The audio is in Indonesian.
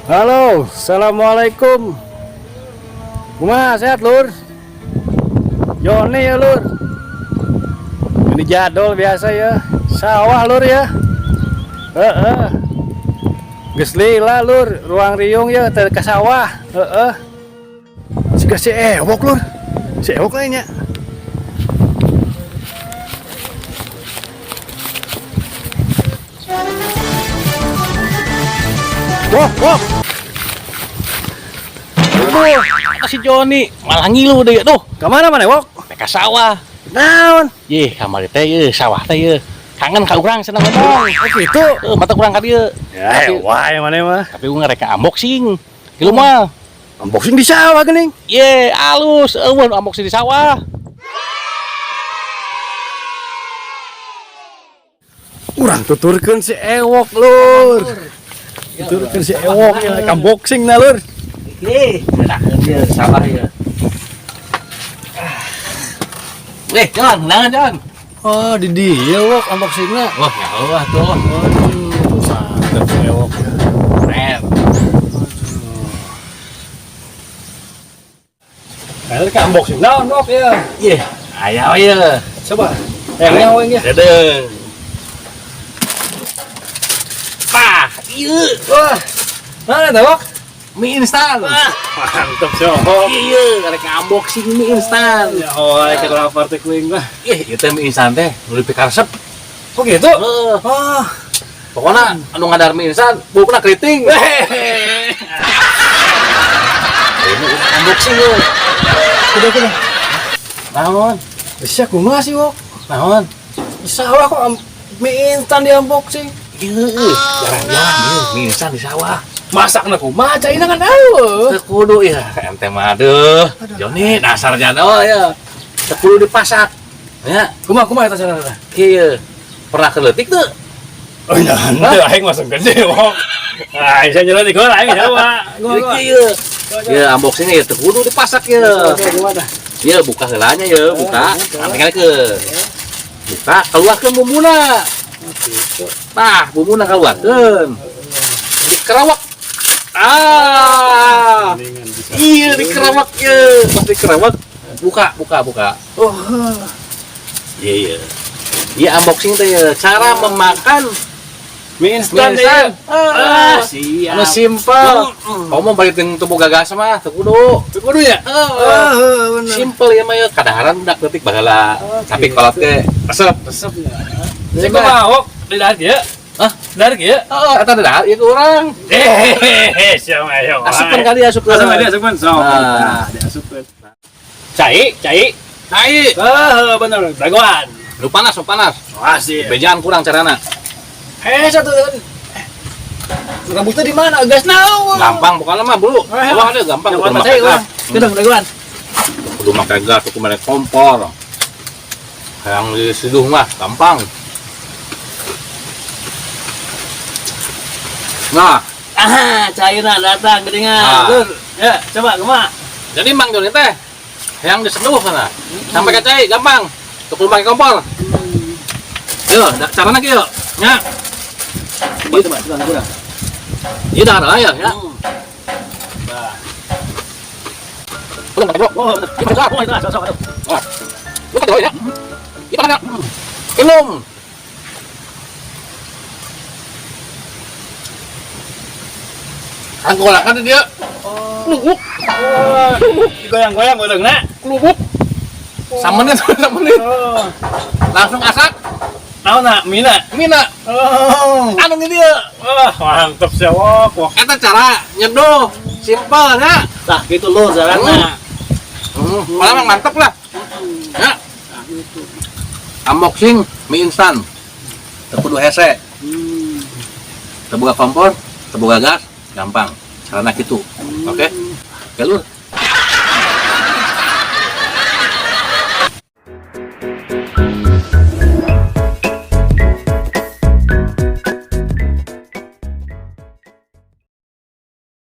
Halo, assalamualaikum. Kumaha sehat lur? Joni ya lur. Ini jadol biasa ya. Sawah lur ya. Geus lila lur, ruang riung ya teh ka sawah. Siga si ewok lur. Si ewok lainnya. Wah. Aduh, si Joni malah ngilu deh tuh. Kemana mana wok? Ke sawah. Naon? Yeh, kamari teh ye, sawah teh ye. Kangen ka urang senang ngomong. Oh gitu. Mata kurang ka dieu. Ya, wah mana mah. Tapi urang rek unboxing. Kilu mah. Unboxing di sawah geuning. Ye, alus eueun unboxing di sawah. Urang tuturkeun si ewok lur. Tuturkeun si ewok ya unboxing na lur. Ye, enakeun ye sawah ye. Weh, Jon, nangan Jon. Oh, di dia wok unboxingnya. Wah, ya Allah tuh. Mantap si ewok. Keren. Kayaknya ke unboxing naon wok ya. Ye, aya ye. Coba. Yang weng ya. Dedeng. Pah, ieu. Wah. Mana teh wok? Mie instan. Mantap si ewok. Iya, karek unboxing mie instan. Ya oh, kita lapar teh kuing mah. Ih, ieu teh mie instan teh nu dipikir resep. Oh gitu. Heeh. Oh. Pokona anu ngadar mie instan, bukna keriting. Ini unboxing ye. Kudu. Naon? Bisa kumaha sih wok? Naon? Di sawah kok mie instan di unboxing. Ieu, jarang-jarang ieu mie instan di sawah. Masak na kumaha caina kan tahu. Teu kudu ya, ente mah aduh. Joni dasar jadol ya. Teu kudu dipasak. Ya, Kumaha eta carana? kieu. Pernah keleutik teu? Oh iya, henteu aing masuk gede wok. Ah, saya jalan di kola aing Jawa. Jadi kieu. Ya, unboxing ya teu kudu dipasak ya. Gimana? Ya, buka heulanya ya, buka. Tinggal ke. Buka, keluarkeun bumbuna. Tah, bumbuna keluarkeun. Dikerawak. Iya, dikerawak ya. Pas dikerawak, buka. Oh. Iya. Iya, unboxing teh ya. Cara memakan Mie instan ya. siap. Anu simpel. Kamu balikin tubuh gagas mah, teu kudu. Kudu ya? Bener. Simpel ya mah ya. Kadaharan budak leutik baheula. Tapi kolot ge resep. Resepnya. Saya kumaha wok di darat ya? Hah? Darat ya? Oh, eta dah ieu ku urang. Siapa ayo. Asupkeun kali asupkeun. Asupkeun. So. Nah. Diasupkeun. Cai. Cai. Bener. Dagoan. Nu panas. Asih. Bejaan kurang carana. Satu. Rambutnya di mana? Gas naon? Gampang bukan mah, Bro. Wah, ada gampang kudu make gas. Kedeng dagoan. Kudu make gas, kudu make kompor. Yang di siduh mah gampang. Nah, Cairna datang gedengan. Nah. Lur. Ya, coba kumaha? jadi Mang Joni teh yang diseduh sana. Sampai ke cai gampang. Kudu make kompor. Yo, carana kieu. Nya. Coba. Ieu dah ada ya. Nah. Belum, Bro. Oh, itu sok. Wah. Lu kan ya. Itu kan. Belum. Anggolakan dia. Lubuk. Goyang-goyang beudengna. Lubuk. Samenit. Oh. Langsung asak. Naonna? Mina. Oh. Anu ge dia. Wah, mantep sih wok. Eta cara nyeduh. Simpel nya. Tah gitu lur jalanna. Malah mantep lah. Ya. Unboxing mie instan. Teu kudu hese. Teu boga kompor, teu boga gas, gampang. Carana kitu. Oke. Oke lur.